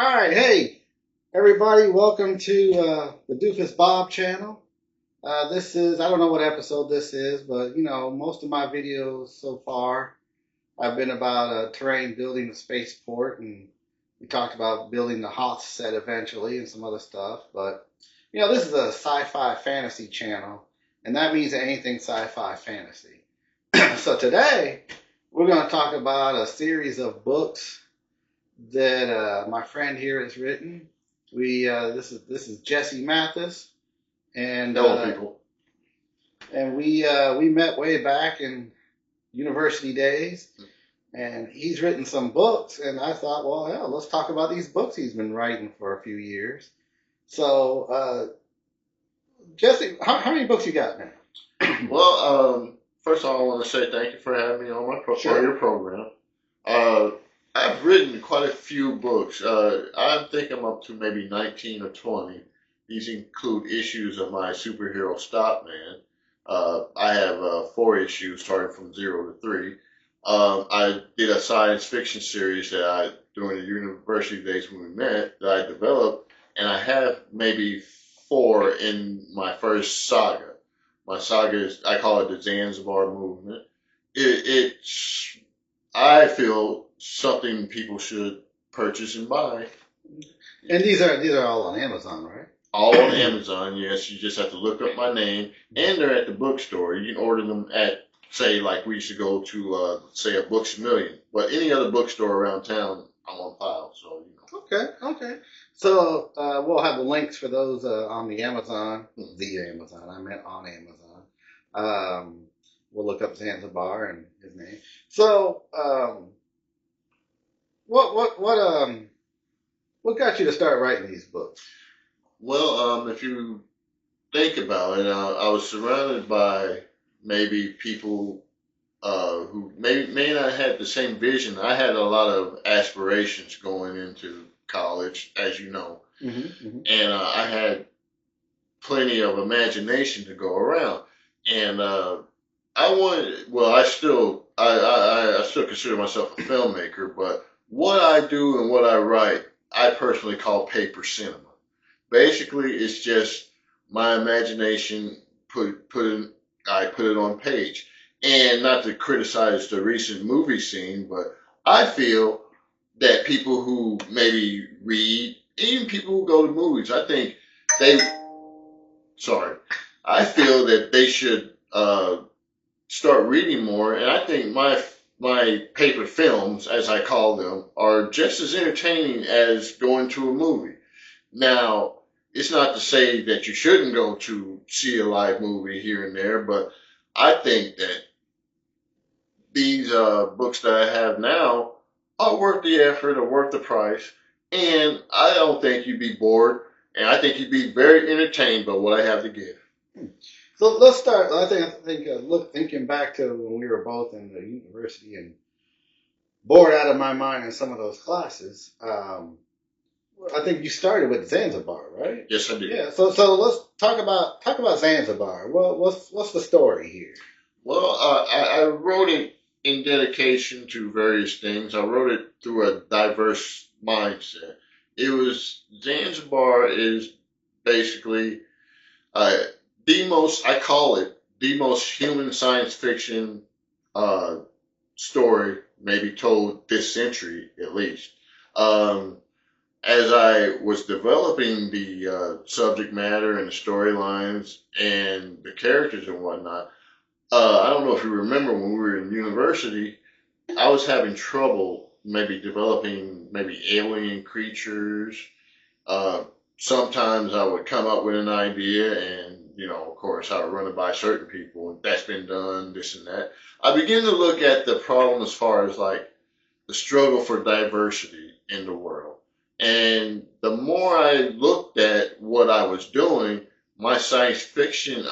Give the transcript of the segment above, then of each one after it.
All right, hey everybody, welcome to the Doofus Bob channel. This is, I don't know what episode this is, but most of my videos so far have been about terrain building a spaceport, and we talked about building the Hoth set eventually and some other stuff. But this is a sci-fi fantasy channel, and that means anything sci-fi fantasy. So today we're going to talk about a series of books that my friend here has written. This is Jesse Mathis, and Hello, people. And we met way back in university days, and he's written some books, and I thought, well, hell, let's talk about these books he's been writing for a few years. So, Jesse, how many books you got now? Well, first of all, I want to say thank you for having me on your program. I've written quite a few books. I think I'm up to maybe 19 or 20. These include issues of my superhero Stopman. I have 4 issues starting from 0 to 3. I did a science fiction series during the university days when we met, that I developed, and I have maybe 4 in my first saga. My saga is, I call it the Zanzibar movement. It's, I feel, something people should purchase and buy. And these are all on Amazon, right? All on Amazon, yes. You just have to look up my name, and they're at the bookstore. You can order them at, say, like we used to go to, say, a Books A Million. But any other bookstore around town, I'm on file. So Okay. So we'll have the links for those on the Amazon. The Amazon. I meant on Amazon. We'll look up Zanzibar and his name. So what got you to start writing these books? Well, if you think about it, I was surrounded by maybe people who may not have the same vision. I had a lot of aspirations going into college, as you know, and I had plenty of imagination to go around. And I still consider myself a filmmaker, but what I do and what I write, I personally call paper cinema. Basically, it's just my imagination I put it on page. And not to criticize the recent movie scene, but I feel that people who maybe read, even people who go to movies, I feel that they should start reading more. And I think my paper films, as I call them, are just as entertaining as going to a movie. Now, it's not to say that you shouldn't go to see a live movie here and there, but I think that these books that I have now are worth the effort, are worth the price, and I don't think you'd be bored, and I think you'd be very entertained by what I have to give. So let's start. Thinking back to when we were both in the university and bored out of my mind in some of those classes. I think you started with Zanzibar, right? Yes, I did. Yeah. So let's talk about Zanzibar. What's the story here? Well, I wrote it in dedication to various things. I wrote it through a diverse mindset. Zanzibar is basically I call it the most human science fiction story maybe told this century, at least. As I was developing the subject matter and the storylines and the characters and whatnot, I don't know if you remember when we were in university, I was having trouble maybe developing maybe alien creatures. Sometimes I would come up with an idea and, of course, I would run it by certain people. That's been done, this and that. I begin to look at the problem as far as like the struggle for diversity in the world. And the more I looked at what I was doing, my science fiction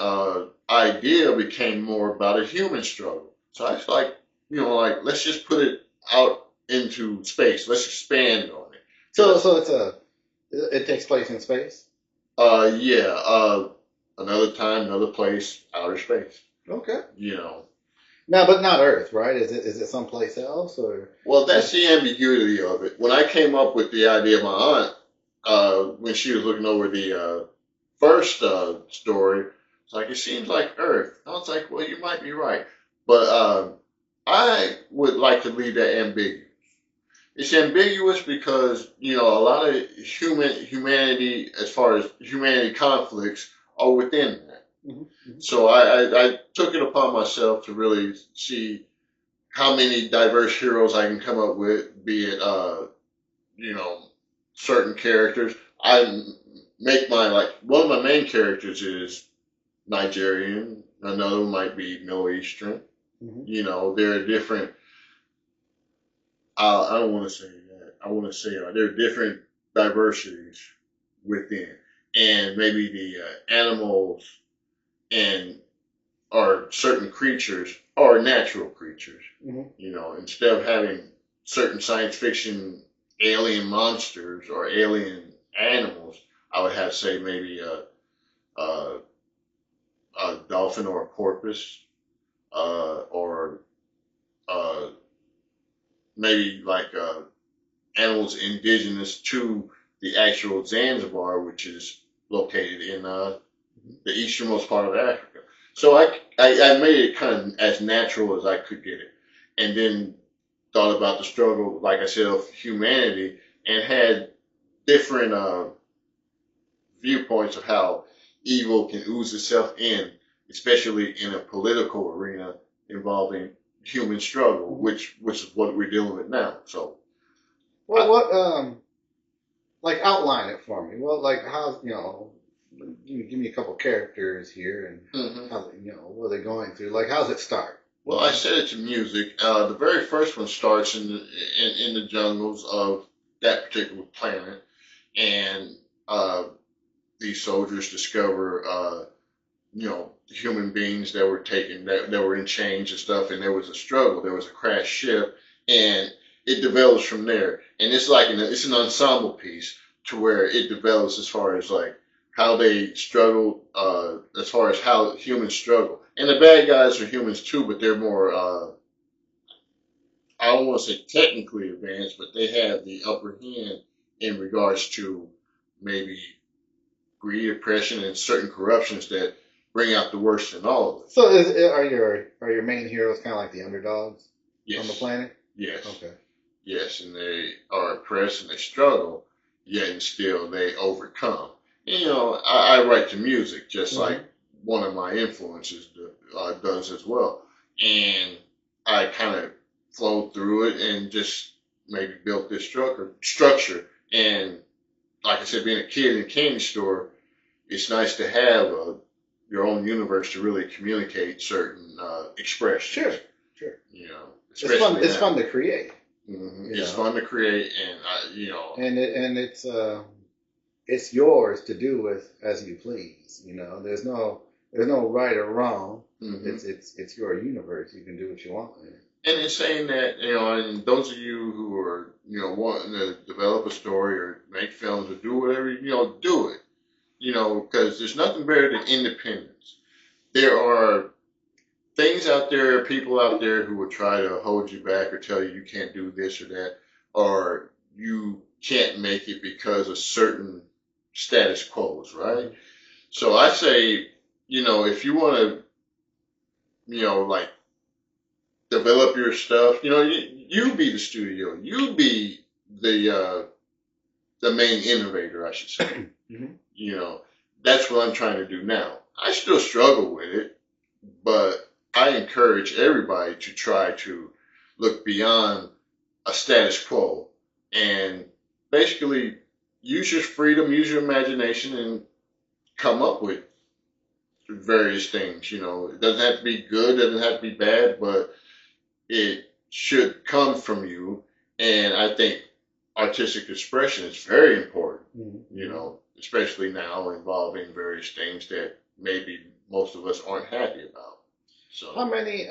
idea became more about a human struggle. So I was like, let's just put it out into space. Let's expand on it. So it takes place in space? Yeah. Another time, another place, outer space. Okay. No, but not Earth, right? Is it someplace else or? Well, that's the ambiguity of it. When I came up with the idea of my aunt, when she was looking over the first story, it's like, it seems like Earth. I was like, well, you might be right. But I would like to leave that ambiguous. It's ambiguous because, a lot of humanity, as far as humanity conflicts, are within that. Mm-hmm. So I took it upon myself to really see how many diverse heroes I can come up with, be it, you know, certain characters. I make like, one of my main characters is Nigerian, another might be Middle Eastern. Mm-hmm. There are different, I don't want to say that. I want to say there are different diversities within. And maybe the animals and or certain creatures are natural creatures. Mm-hmm. Instead of having certain science fiction alien monsters or alien animals, I would have say maybe a, a dolphin or a porpoise, or uh, maybe like animals indigenous to the actual Zanzibar, which is located in the easternmost part of Africa. So I made it kind of as natural as I could get it. And then thought about the struggle, like I said, of humanity and had different viewpoints of how evil can ooze itself in, especially in a political arena involving human struggle, Mm-hmm. which is what we're dealing with now. So, Well, what like outline it for me. Well, like how give me a couple characters here and mhm. how what are they going through? Like how's it start? Well, I said it to music. The very first one starts in the jungles of that particular planet, and uh, these soldiers discover human beings that were taken that were in chains and stuff, and there was a struggle. There was a crashed ship, and it develops from there. And it's like it's an ensemble piece to where it develops as far as like how they struggle, as far as how humans struggle. And the bad guys are humans too, but they're more I don't want to say technically advanced, but they have the upper hand in regards to maybe greed, oppression, and certain corruptions that bring out the worst in all of us. So are your main heroes kind of like the underdogs on the Yes, planet? yes, Okay. yes, and they are oppressed and they struggle, yet and still they overcome. And, I write to music just like Mm-hmm. one of my influences does as well, and I kind of flowed through it and just maybe built this structure. And like I said, being a kid in a candy store, it's nice to have your own universe to really communicate certain expressions. Sure. Sure. It's fun. Especially It's now. fun to create. It's fun to create, and It's yours to do with as you please. There's no right or wrong. mhm. It's your universe. You can do what you want in it. And in saying that, and those of you who are, wanting to develop a story or make films or do whatever, do it. Because there's nothing better than independence. There are things out there, people out there who will try to hold you back or tell you can't do this or that, or you can't make it because of certain status quos, right? Mm-hmm. So I say, if you want to, like develop your stuff, you be the studio, you be the main innovator, I should say. Mm-hmm. That's what I'm trying to do now. I still struggle with it, but I encourage everybody to try to look beyond a status quo and basically use your freedom, use your imagination, and come up with various things. It doesn't have to be good, doesn't have to be bad, but it should come from you. And I think artistic expression is very important, Mm-hmm. especially now involving various things that maybe most of us aren't happy about. How So, many?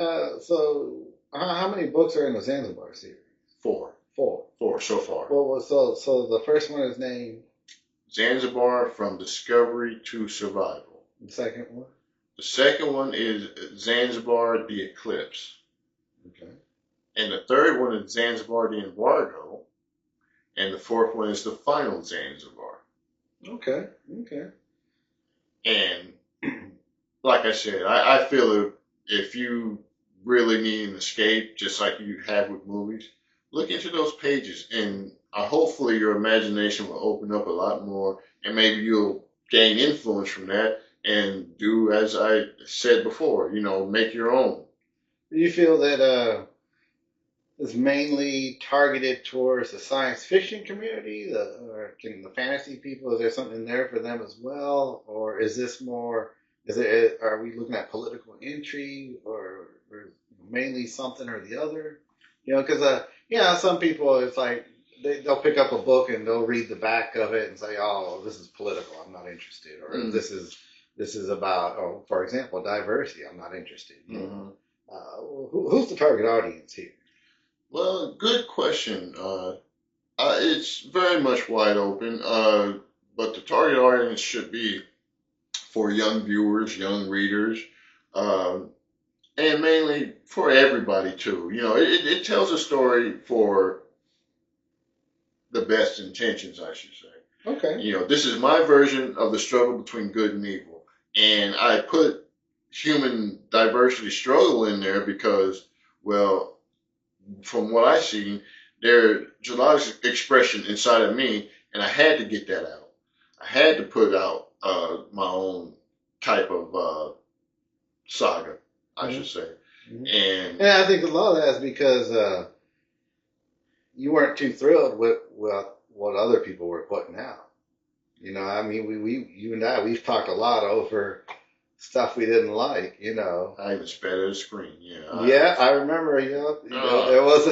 How many books are in the Zanzibar series? four, Four. four so far. So the first one is named. Zanzibar from discovery to survival. The second one. The second one is Zanzibar the Eclipse. Okay. And the third one is Zanzibar the Embargo. And the fourth one is the final Zanzibar. Okay. Okay. And like I said, I feel if you really need an escape, just like you have with movies, look into those pages, and hopefully your imagination will open up a lot more, and maybe you'll gain influence from that and do as I said before, make your own. Do you feel that is mainly targeted towards the science fiction community, or can the fantasy people? Is there something there for them as well, or is this more? Are we looking at political intrigue, or mainly something or the other? Because some people it's like they'll pick up a book and they'll read the back of it and say, "Oh, this is political. I'm not interested," or Mm. this is about, oh, for example, diversity. I'm not interested. Mm-hmm. Who's the target audience here? Well, good question. It's very much wide open, but the target audience should be for young viewers, young readers, um, and mainly for everybody too. It tells a story for the best intentions, I should say. Okay. This is my version of the struggle between good and evil, and I put human diversity struggle in there because, well, from what I see, there's a lot of expression inside of me, and I had to get that out. I had to put out my own type of saga, I should say. Mm-hmm. And I think a lot of that is because you weren't too thrilled with what other people were putting out. I mean, you and I, we've talked a lot over stuff we didn't like. I even spat at a screen. Yeah, I remember. There was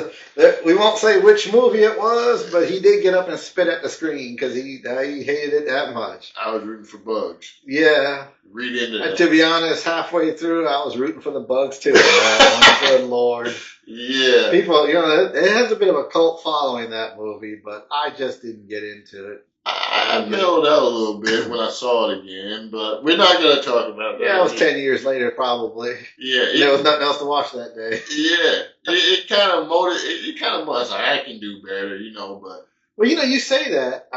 we won't say which movie it was, but he did get up and spit at the screen because he hated it that much. I was rooting for bugs. Yeah. Read into that. And to be honest, halfway through, I was rooting for the bugs too. Good Lord. Yeah. People, it has a bit of a cult following, that movie, but I just didn't get into it. I mellowed out a little bit when I saw it again, but we're not going to talk about that. Yeah, it was 10 years later, probably. Yeah. There was nothing else to watch that day. Yeah. It kind of motivated, was like, I can do better, but. Well, you say that.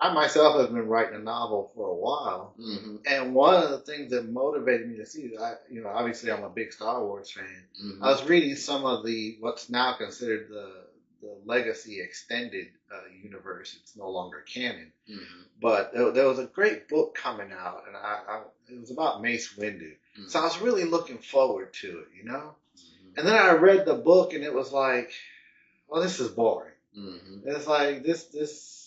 I myself have been writing a novel for a while, mm-hmm. and one of the things that motivated me to see it, obviously I'm a big Star Wars fan. Mm-hmm. I was reading some of what's now considered the Legacy extended universe. It's no longer canon, mm-hmm. but there was a great book coming out, and it was about Mace Windu. Mm-hmm. So I was really looking forward to it, Mm-hmm. And then I read the book, and it was like, well, this is boring. Mm-hmm. It's like this.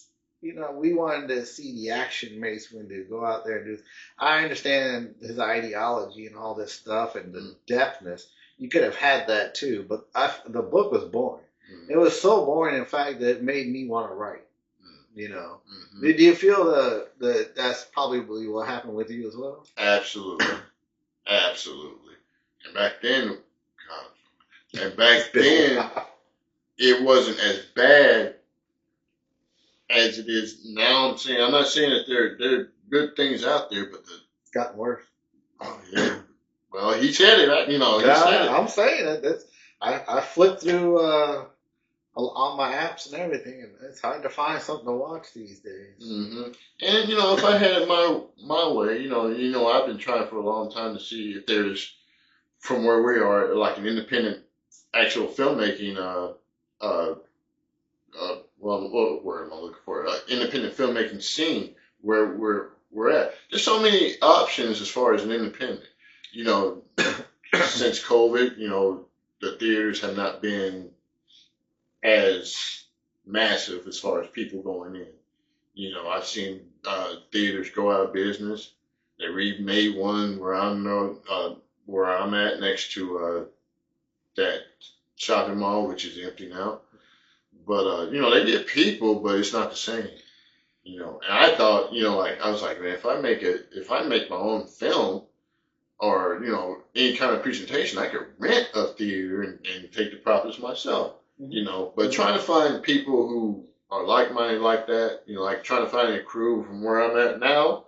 We wanted to see the action Mace Windu go out there and do. I understand his ideology and all this stuff and the depthness. You could have had that too, but the book was boring. It was so boring, in fact, that it made me want to write. Mm-hmm. Do you feel that's probably what happened with you as well? Absolutely. And back then, it wasn't as bad as it is now. I'm not saying that there are good things out there, but it's gotten worse. Oh yeah. Well, he said it. He said it. I'm saying it. I flipped through on my apps and everything, and it's hard to find something to watch these days. Mm-hmm. And if I had it my way, I've been trying for a long time to see if there's, from where we are, like an independent actual filmmaking. Well, what word am I looking for? Independent filmmaking scene where we're at. There's so many options as far as an independent. Since COVID, the theaters have not been as massive as far as people going in. I've seen theaters go out of business. They remade one where I'm at next to that shopping mall, which is empty now. But they get people, but it's not the same. And I thought, I was like, man, if I make my own film, or any kind of presentation, I could rent a theater and take the profits myself. Mm-hmm. But trying to find people who are like-minded like that, like trying to find a crew from where I'm at now,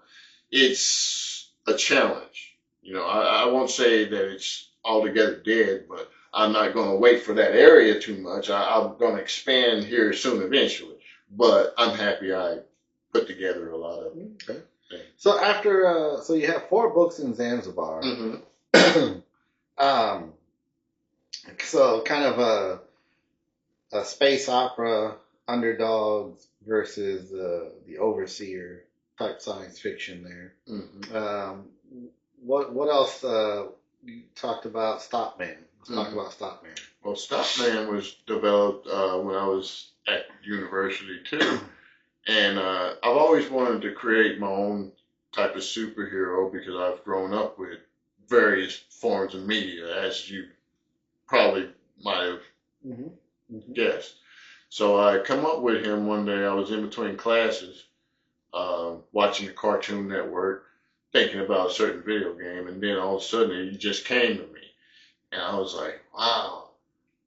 it's a challenge. I won't say that it's altogether dead, but I'm not going to wait for that area too much. I'm going to expand here soon eventually. But I'm happy I put together a lot of Okay. things. So after, so you have 4 books in Zanzibar. Mm-hmm. So kind of a space opera, underdogs versus the overseer type science fiction there. Mm-hmm. What else? You talked about Stopman. Let's talk Mm-hmm. about Stopman. Well, Stopman was developed when I was at university too, and I've always wanted to create my own type of superhero because I've grown up with various forms of media, as you probably might have Mm-hmm. Mm-hmm. guessed. So I come up with him one day. I was in between classes, watching the Cartoon Network, thinking about a certain video game, and then all of a sudden he just came to me, and I was like, wow.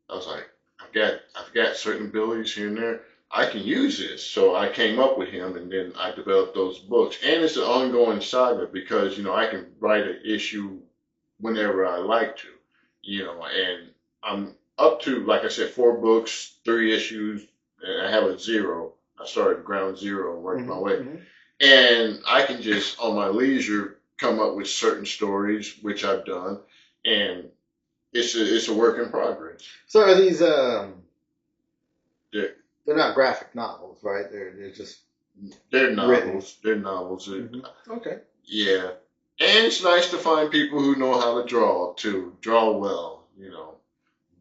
I was like, I've got certain abilities here and there. I can use this. So I came up with him, and then I developed those books. And it's an ongoing saga because I can write an issue whenever I like to, and I'm up to, like I said, 4 books, 3 issues, and I have a 0. I started ground 0 and worked my way. Mm-hmm. And I can just, on my leisure, come up with certain stories, which I've done, and it's a work in progress. So are these? They're, They're not graphic novels, right? They're just they're written. novels. They're novels. Mm-hmm. Okay. Yeah. And it's nice to find people who know how to draw too. Draw well,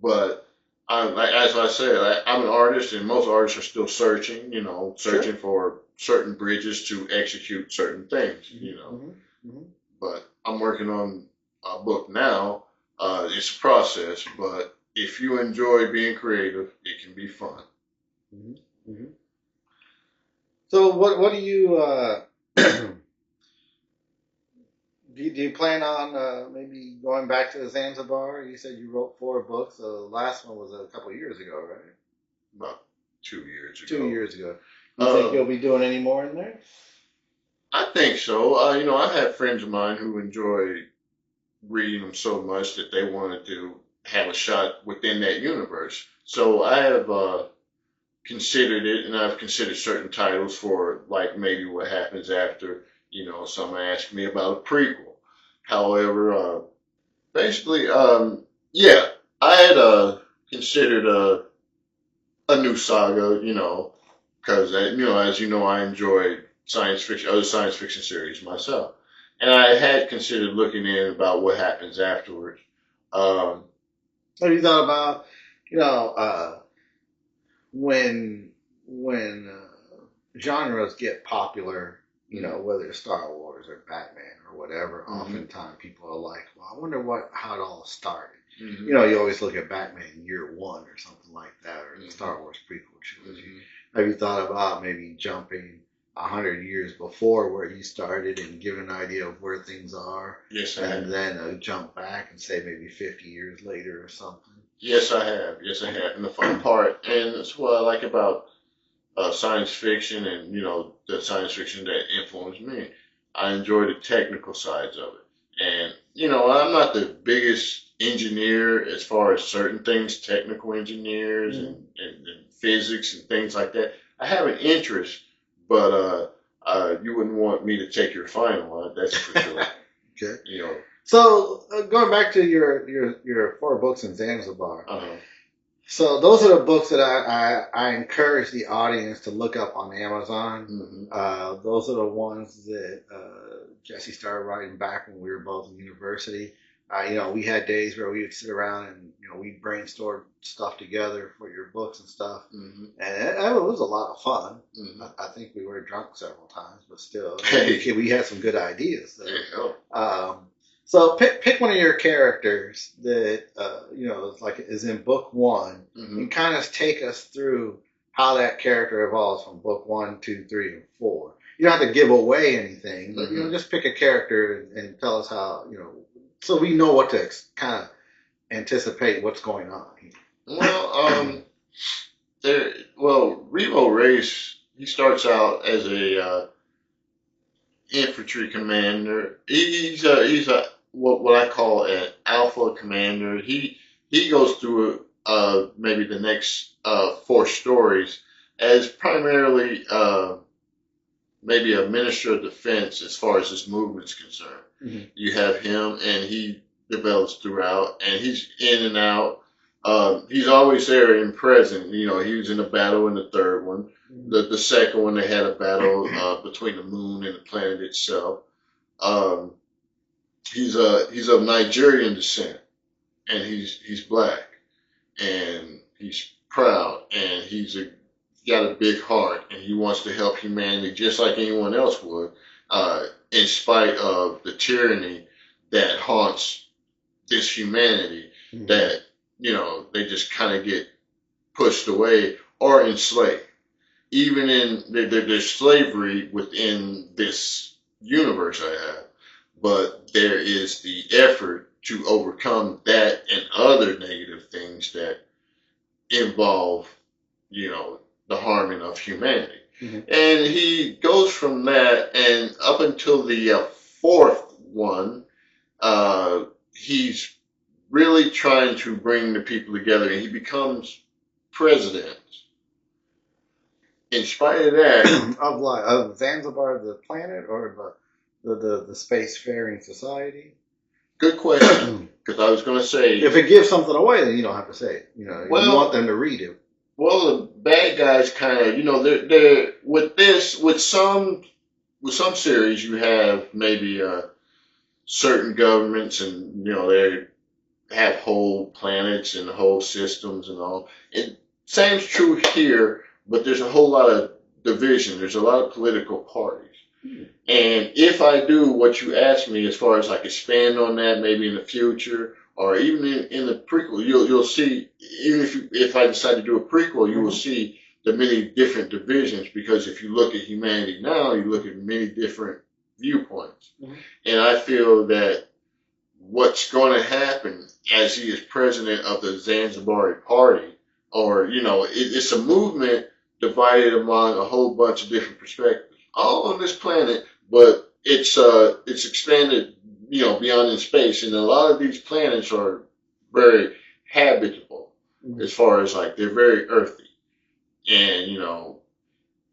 But as I said, I'm an artist, and most artists are still searching, searching Sure. for certain bridges to execute certain things, Mm-hmm. Mm-hmm. But I'm working on a book now. It's a process, but if you enjoy being creative, it can be fun. Mm-hmm. Mm-hmm. So what do you do you plan on maybe going back to Zanzibar? You said you wrote 4 books. The last one was a couple of years ago, right? About 2 years ago. 2 years ago. You think you'll be doing any more in there? I think so. I have friends of mine who enjoy reading them so much that they wanted to have a shot within that universe. So I have considered it, and I've considered certain titles for, like, maybe what happens after. Someone asked me about a prequel. However, basically, yeah, I had considered a new saga, because as you know, I enjoy other science fiction series myself, and I had considered looking in about what happens afterwards. Um, Have you thought about, you know, when genres get popular, whether it's Star Wars or Batman or whatever, oftentimes people are like, well, I wonder how it all started. mhm, You always look at Batman Year One or something like that, or the mhm, Star Wars prequel trilogy. mhm. Have you thought about maybe jumping 100 years before where he started and give an idea of where things are, Yes, I have. and then jump back and say maybe 50 years later or something? Yes, I have. Yes, I have. And the fun part, and that's what I like about science fiction, and the science fiction that influenced me. I enjoy the technical sides of it, and I'm not the biggest engineer as far as certain things, technical engineers Mm-hmm. and physics and things like that. I have an interest, but you wouldn't want me to take your final. That's for sure. Okay. You know. So going back to your 4 books in Zanzibar. Uh-huh. So those are the books that I encourage the audience to look up on Amazon. Mm-hmm. Those are the ones that Jesse started writing back when we were both in university. We had days where we would sit around and we'd brainstorm stuff together for your books and stuff, Mm-hmm. and it was a lot of fun. Mm-hmm. I think we were drunk several times, but still, Hey. we had some good ideas. So. Yeah. So pick one of your characters that is in book 1, Mm-hmm. and kind of take us through how that character evolves from book 1, 2, 3, and 4. You don't have to give away anything, but Mm-hmm. just pick a character and tell us how so we know what to kind of anticipate what's going on here. Well, Revo Race, he starts out as a infantry commander. He's a what I call an alpha commander. he goes through maybe the next 4 stories as primarily maybe a minister of defense as far as this movement's concerned. Mm-hmm. You have him, and he develops throughout, and he's in and out. He's always there and present. You know, he was in a battle in the third one. Mm-hmm. The second one, they had a battle between the moon and the planet itself. He's of Nigerian descent, and he's black, and he's proud, and he's got a big heart, and he wants to help humanity just like anyone else would, in spite of the tyranny that haunts this humanity. Mm-hmm. That, you know, they just kind of get pushed away or enslaved. Even in there's slavery within this universe I have, but there is the effort to overcome that and other negative things that involve, you know, the harming of humanity. Mm-hmm. And he goes from that, and up until the fourth one, he's really trying to bring the people together, and he becomes president. In spite of that, of Zanzibar, the planet, or the spacefaring society. Good question, because I was going to say, if it gives something away, then you don't have to say it. You know, you want them to read it. Well, the bad guys kind of, you know, they're with some series, you have maybe certain governments, and you know they have whole planets and whole systems and all. And same's true here, but there's a whole lot of division. There's a lot of political parties. And if I do what you asked me, as far as like expand on that, maybe in the future, or even in the prequel, you'll see. Even if I decide to do a prequel, you will see the many different divisions. Because if you look at humanity now, you look at many different viewpoints. Mm-hmm. And I feel that what's going to happen as he is president of the Zanzibari Party, or you know, it's a movement divided among a whole bunch of different perspectives, all on this planet, but it's expanded, you know, beyond in space, and a lot of these planets are very habitable. Mm-hmm. As far as like they're very earthy, and you know,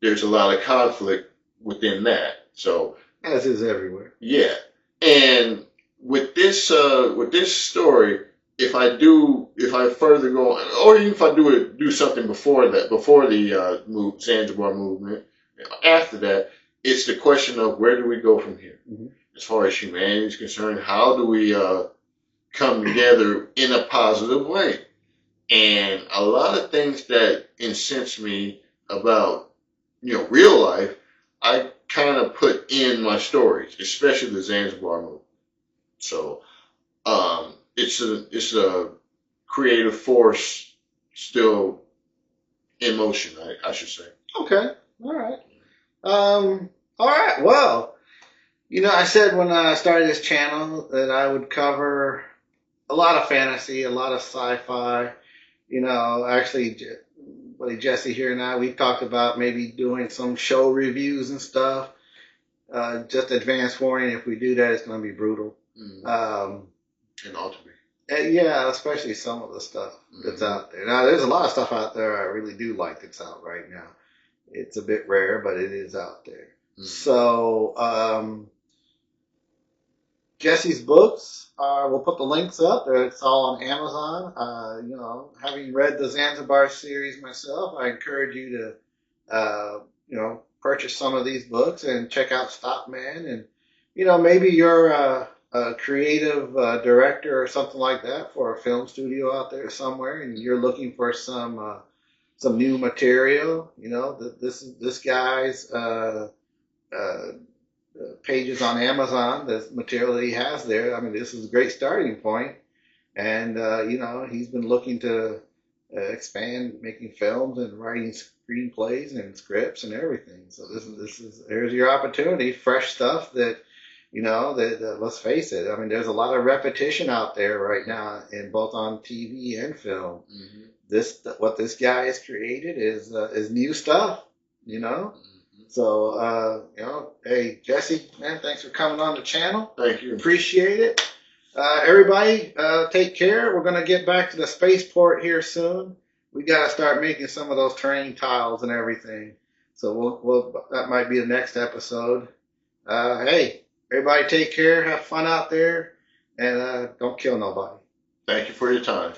there's a lot of conflict within that. So as is everywhere. Yeah, and with this story, if I further go, or even if I do something before the Zanzibar movement, after that, it's the question of where do we go from here? Mm-hmm. As far as humanity is concerned, how do we come together in a positive way? And a lot of things that incense me about, you know, real life, I kind of put in my stories, especially the Zanzibar movement. So it's a creative force still in motion, I should say. Okay, all right. All right. Well, you know, I said when I started this channel that I would cover a lot of fantasy, a lot of sci-fi. You know, actually, buddy Jesse here and I, we've talked about maybe doing some show reviews and stuff. Just advance warning, if we do that, it's going to be brutal. Mm-hmm. It ought to be. Yeah, especially some of the stuff that's out there. Now, there's a lot of stuff out there I really do like that's out right now. It's a bit rare, but it is out there. Mm-hmm. So, Jesse's books, we'll put the links up. It's all on Amazon. You know, having read the Zanzibar series myself, I encourage you to, you know, purchase some of these books and check out Stopman. And, you know, maybe you're a creative director or something like that for a film studio out there somewhere, and you're looking for some new material. You know, this guy's pages on Amazon, the material that he has there. I mean, this is a great starting point. And, you know, he's been looking to expand making films and writing screenplays and scripts and everything. So there's your opportunity, fresh stuff that, you know, that let's face it. I mean, there's a lot of repetition out there right now, in both on TV and film. Mm-hmm. What this guy has created is new stuff, you know. Mm-hmm. So, you know, hey, Jesse, man, thanks for coming on the channel. Thank you. Appreciate it. Everybody, take care. We're going to get back to the spaceport here soon. We got to start making some of those terrain tiles and everything. So that might be the next episode. Hey, everybody take care. Have fun out there. And don't kill nobody. Thank you for your time.